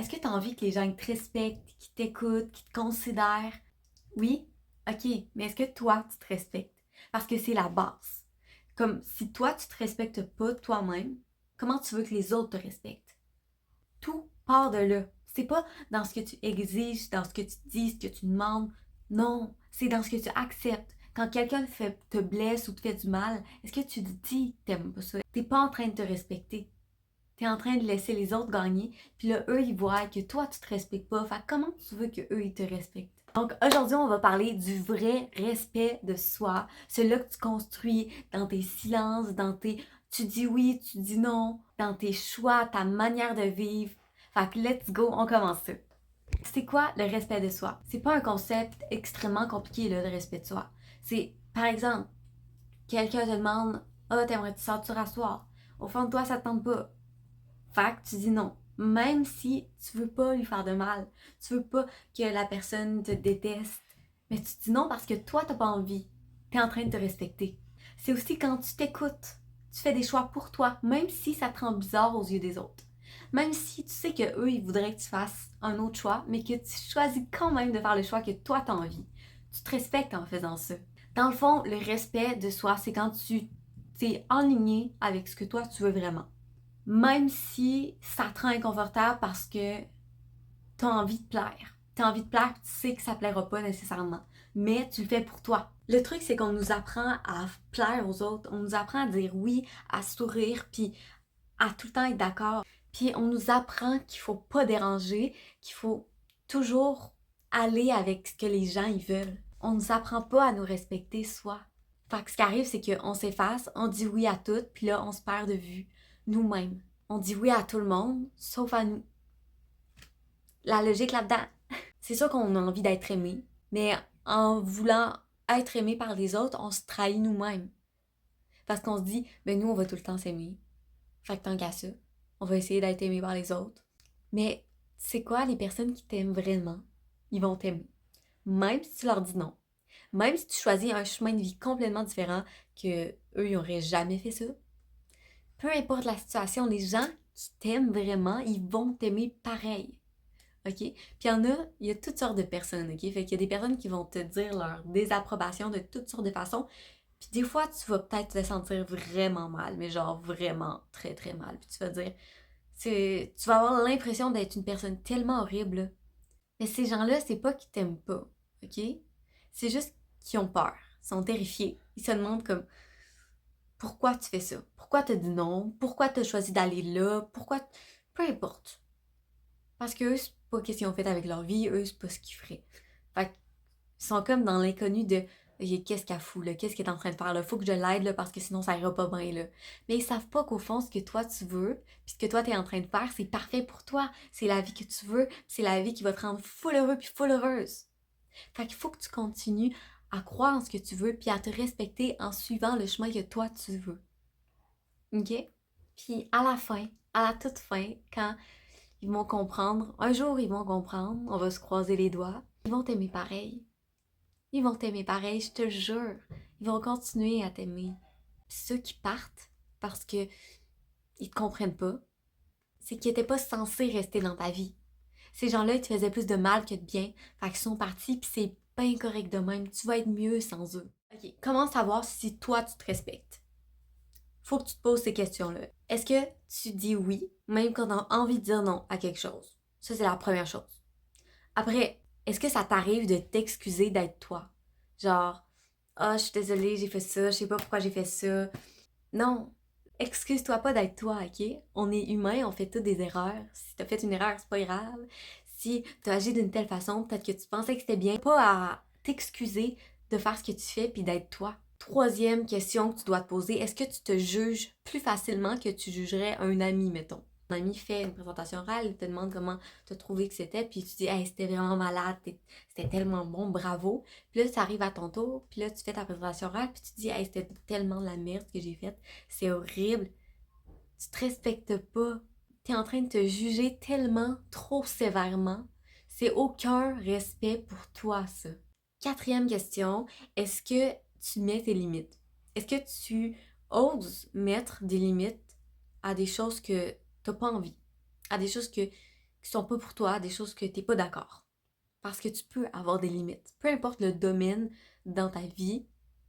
Est-ce que tu as envie que les gens te respectent, qu'ils t'écoutent, qu'ils te considèrent? Oui? Ok, mais est-ce que toi, tu te respectes? Parce que c'est la base. Comme si toi, tu te respectes pas toi-même, comment tu veux que les autres te respectent? Tout part de là. C'est pas dans ce que tu exiges, dans ce que tu dis, ce que tu demandes. Non, c'est dans ce que tu acceptes. Quand quelqu'un te blesse ou te fait du mal, est-ce que tu te dis que t'aimes pas ça? T'es pas en train de te respecter. T'es en train de laisser les autres gagner, puis là, eux, ils voient que toi, tu te respectes pas. Fait que comment tu veux qu'eux, ils te respectent? Donc, aujourd'hui, on va parler du vrai respect de soi. Celui-là que tu construis dans tes silences, dans tes... Tu dis oui, tu dis non, dans tes choix, ta manière de vivre. Fait que let's go, on commence ça. C'est quoi le respect de soi? C'est pas un concept extrêmement compliqué, là, le respect de soi. C'est, par exemple, quelqu'un te demande Ah, t'aimerais-tu sortir à soir? Au fond de toi, ça te tente pas. Fait que tu dis non. Même si tu veux pas lui faire de mal, tu veux pas que la personne te déteste, mais tu dis non parce que toi, t'as pas envie. T'es en train de te respecter. C'est aussi quand tu t'écoutes, tu fais des choix pour toi, même si ça te rend bizarre aux yeux des autres. Même si tu sais que eux, ils voudraient que tu fasses un autre choix, mais que tu choisis quand même de faire le choix que toi, t'as envie. Tu te respectes en faisant ça. Dans le fond, le respect de soi, c'est quand tu t'es aligné avec ce que toi, tu veux vraiment. Même si ça te rend inconfortable parce que tu as envie de plaire. Tu as envie de plaire, tu sais que ça plaira pas nécessairement. Mais tu le fais pour toi. Le truc, c'est qu'on nous apprend à plaire aux autres. On nous apprend à dire oui, à sourire, puis à tout le temps être d'accord. Puis on nous apprend qu'il faut pas déranger, qu'il faut toujours aller avec ce que les gens ils veulent. On nous apprend pas à nous respecter soi. Fait que ce qui arrive, c'est qu'on s'efface, on dit oui à tout, puis là, on se perd de vue nous-mêmes. On dit oui à tout le monde, sauf à nous. La logique là-dedans, c'est sûr qu'on a envie d'être aimé, mais en voulant être aimé par les autres, on se trahit nous-mêmes. Parce qu'on se dit, ben nous, on va tout le temps s'aimer. Fait que tant qu'à ça, on va essayer d'être aimé par les autres. Mais c'est quoi, les personnes qui t'aiment vraiment, ils vont t'aimer. Même si tu leur dis non. Même si tu choisis un chemin de vie complètement différent que eux, ils n'auraient jamais fait ça. Peu importe la situation, les gens qui t'aiment vraiment, ils vont t'aimer pareil. OK? Puis il y a toutes sortes de personnes, OK? Fait qu'il y a des personnes qui vont te dire leur désapprobation de toutes sortes de façons. Puis des fois, tu vas peut-être te sentir vraiment mal, mais genre vraiment très très mal. Puis tu vas dire, tu vas avoir l'impression d'être une personne tellement horrible. Mais ces gens-là, c'est pas qu'ils t'aiment pas, OK? C'est juste qu'ils ont peur, ils sont terrifiés. Ils se demandent comme, pourquoi tu fais ça? Pourquoi t'as dit non? Pourquoi t'as choisi d'aller là? Pourquoi... Peu importe. Parce que eux, c'est pas qu'est-ce qu'ils ont fait avec leur vie, eux, c'est pas ce qu'ils feraient. Fait qu'ils sont comme dans l'inconnu de Ok, qu'est-ce qu'elle fout là? Qu'est-ce qu'elle est en train de faire là? Faut que je l'aide là parce que sinon ça ira pas bien là. Mais ils savent pas qu'au fond, ce que toi tu veux, puis ce que toi t'es en train de faire, c'est parfait pour toi. C'est la vie que tu veux, c'est la vie qui va te rendre full heureux puis full heureuse. Fait qu'il faut que tu continues à croire en ce que tu veux puis à te respecter en suivant le chemin que toi tu veux. OK? Puis à la fin, à la toute fin, quand ils vont comprendre. Un jour, ils vont comprendre. On va se croiser les doigts. Ils vont t'aimer pareil. Ils vont t'aimer pareil, je te jure. Ils vont continuer à t'aimer. Puis ceux qui partent parce que ils te comprennent pas, c'est qu'ils étaient pas censés rester dans ta vie. Ces gens-là, ils te faisaient plus de mal que de bien. Fait qu'ils sont partis, puis c'est pas incorrect de même. Tu vas être mieux sans eux. Ok, comment savoir si toi, tu te respectes? Faut que tu te poses ces questions-là. Est-ce que tu dis oui, même quand t'as envie de dire non à quelque chose? Ça, c'est la première chose. Après, est-ce que ça t'arrive de t'excuser d'être toi? Genre, ah, je suis désolée, j'ai fait ça, je sais pas pourquoi j'ai fait ça. Non, excuse-toi pas d'être toi, ok? On est humain, on fait toutes des erreurs. Si t'as fait une erreur, c'est pas grave. Si t'as agi d'une telle façon, peut-être que tu pensais que c'était bien. Pas à t'excuser de faire ce que tu fais puis d'être toi. Troisième question que tu dois te poser, est-ce que tu te juges plus facilement que tu jugerais un ami, mettons? Un ami fait une présentation orale, il te demande comment tu as trouvé que c'était, puis tu dis, hey, c'était vraiment malade, c'était tellement bon, bravo. Puis là, ça arrive à ton tour, puis là, tu fais ta présentation orale, puis tu dis, hey, c'était tellement de la merde que j'ai faite, c'est horrible. Tu te respectes pas. Tu es en train de te juger tellement, trop sévèrement. C'est aucun respect pour toi, ça. Quatrième question, est-ce que tu mets tes limites? Est-ce que tu oses mettre des limites à des choses que t'as pas envie? À des choses que qui sont pas pour toi, des choses que t'es pas d'accord. Parce que tu peux avoir des limites. Peu importe le domaine dans ta vie,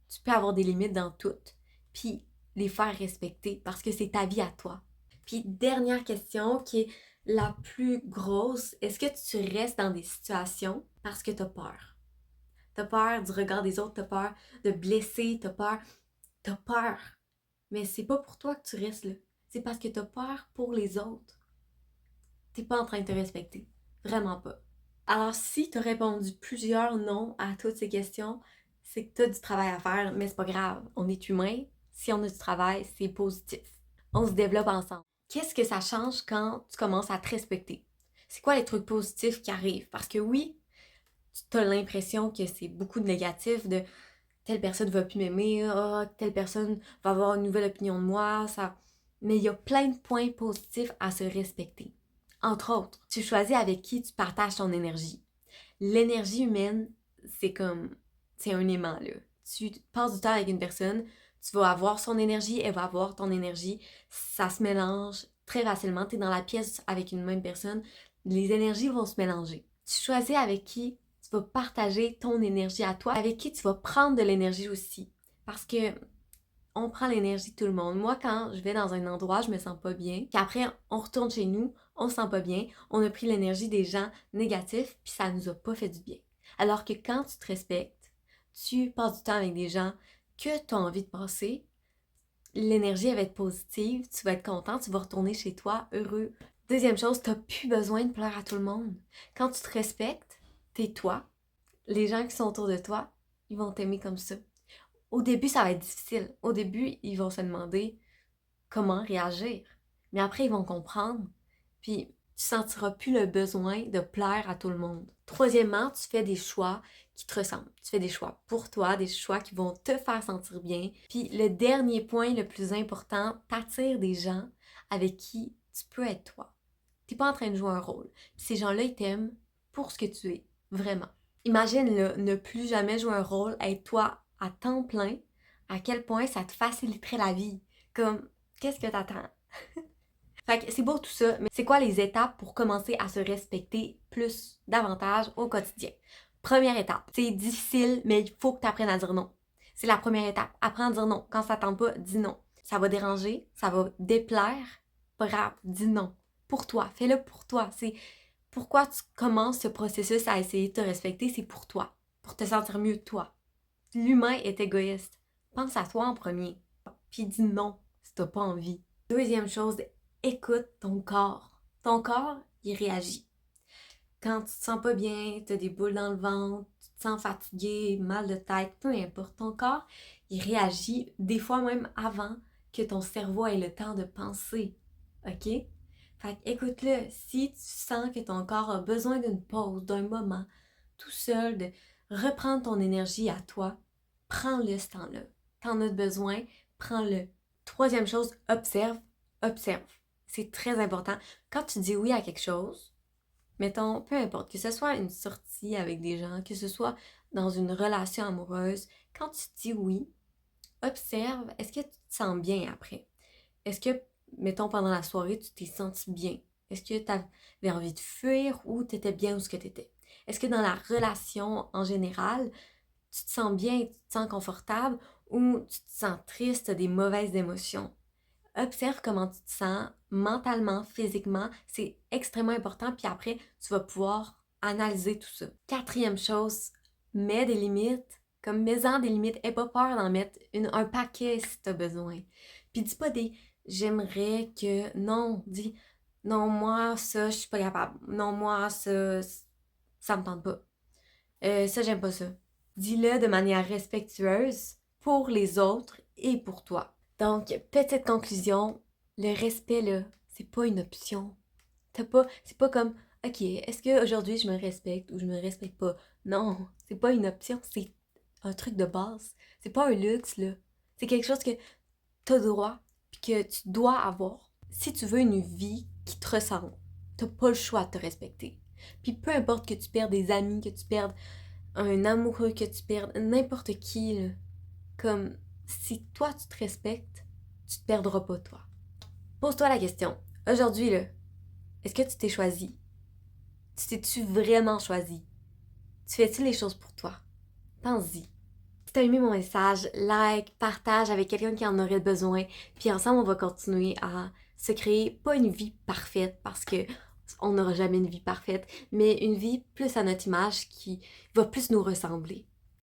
tu peux avoir des limites dans toutes. Puis les faire respecter parce que c'est ta vie à toi. Puis dernière question qui est la plus grosse, est-ce que tu restes dans des situations parce que t'as peur? T'as peur du regard des autres, t'as peur de blesser, t'as peur. Mais c'est pas pour toi que tu restes là. C'est parce que t'as peur pour les autres. T'es pas en train de te respecter. Vraiment pas. Alors, si t'as répondu plusieurs non à toutes ces questions, c'est que t'as du travail à faire, mais c'est pas grave. On est humain. Si on a du travail, c'est positif. On se développe ensemble. Qu'est-ce que ça change quand tu commences à te respecter? C'est quoi les trucs positifs qui arrivent? Parce que oui, tu as l'impression que c'est beaucoup de négatif, de telle personne va plus m'aimer, oh, telle personne va avoir une nouvelle opinion de moi, ça. Mais il y a plein de points positifs à se respecter. Entre autres, tu choisis avec qui tu partages ton énergie. L'énergie humaine, c'est un aimant, là. Tu passes du temps avec une personne, tu vas avoir son énergie, elle va avoir ton énergie, ça se mélange très facilement. Tu es dans la pièce avec une même personne, les énergies vont se mélanger. Tu choisis avec qui tu vas partager ton énergie à toi, avec qui tu vas prendre de l'énergie aussi. Parce que on prend l'énergie de tout le monde. Moi, quand je vais dans un endroit, je me sens pas bien, puis après, on retourne chez nous, on se sent pas bien, on a pris l'énergie des gens négatifs, puis ça nous a pas fait du bien. Alors que quand tu te respectes, tu passes du temps avec des gens que tu as envie de passer, l'énergie elle va être positive, tu vas être content, tu vas retourner chez toi heureux. Deuxième chose, tu n'as plus besoin de plaire à tout le monde. Quand tu te respectes, t'es toi. Les gens qui sont autour de toi, ils vont t'aimer comme ça. Au début, ça va être difficile. Au début, ils vont se demander comment réagir. Mais après, ils vont comprendre. Puis, tu sentiras plus le besoin de plaire à tout le monde. Troisièmement, tu fais des choix qui te ressemblent. Tu fais des choix pour toi, des choix qui vont te faire sentir bien. Puis, le dernier point, le plus important, t'attires des gens avec qui tu peux être toi. T'es pas en train de jouer un rôle. Puis ces gens-là, ils t'aiment pour ce que tu es. Vraiment. Imagine là, ne plus jamais jouer un rôle, être toi à temps plein, à quel point ça te faciliterait la vie. Comme, qu'est-ce que t'attends? Fait que c'est beau tout ça, mais c'est quoi les étapes pour commencer à se respecter plus, davantage au quotidien? Première étape, c'est difficile, mais il faut que tu apprennes à dire non. C'est la première étape. Apprends à dire non. Quand ça tente pas, dis non. Ça va déranger, ça va déplaire. Pas grave, dis non. Pour toi, fais-le pour toi. C'est pourquoi tu commences ce processus à essayer de te respecter, c'est pour toi, pour te sentir mieux toi. L'humain est égoïste. Pense à toi en premier. Puis dis non si t'as pas envie. Deuxième chose, écoute ton corps. Ton corps, il réagit. Quand tu te sens pas bien, tu as des boules dans le ventre, tu te sens fatigué, mal de tête, peu importe, ton corps, il réagit des fois même avant que ton cerveau ait le temps de penser. OK? Fait que écoute-le, si tu sens que ton corps a besoin d'une pause, d'un moment, tout seul, de reprendre ton énergie à toi, prends-le ce temps-là. T'en as besoin, prends-le. Troisième chose, observe, observe. C'est très important. Quand tu dis oui à quelque chose, mettons, peu importe, que ce soit une sortie avec des gens, que ce soit dans une relation amoureuse, quand tu dis oui, observe, est-ce que tu te sens bien après? Est-ce que, mettons, pendant la soirée, tu t'es senti bien? Est-ce que tu avais envie de fuir ou tu étais bien où ce que tu étais? Est-ce que dans la relation en général, tu te sens bien, tu te sens confortable ou tu te sens triste, tu as des mauvaises émotions? Observe comment tu te sens mentalement, physiquement. C'est extrêmement important. Puis après, tu vas pouvoir analyser tout ça. Quatrième chose, mets des limites. Comme mets-en des limites. Aie pas peur d'en mettre un paquet si tu as besoin. Puis dis pas des j'aimerais que. Non, dis non, moi, ça, je suis pas capable. Non, moi, ça me tente pas. Ça, j'aime pas ça. Dis-le de manière respectueuse pour les autres et pour toi. Donc, petite conclusion, le respect, là, c'est pas une option. C'est pas comme, ok, est-ce qu'aujourd'hui je me respecte ou je me respecte pas? Non, c'est pas une option, c'est un truc de base. C'est pas un luxe, là. C'est quelque chose que t'as droit, puis que tu dois avoir. Si tu veux une vie qui te ressemble, t'as pas le choix de te respecter. Puis peu importe que tu perdes des amis, que tu perdes un amoureux, que tu perdes n'importe qui, là, comme si toi tu te respectes, tu te perdras pas toi. Pose-toi la question. Aujourd'hui, là, est-ce que tu t'es choisi? t'es-tu vraiment choisi? Tu fais-tu les choses pour toi? Pense-y. Si t'as aimé mon message, like, partage avec quelqu'un qui en aurait besoin. Puis ensemble, on va continuer à se créer, pas une vie parfaite, parce que on n'aura jamais une vie parfaite, mais une vie plus à notre image qui va plus nous ressembler.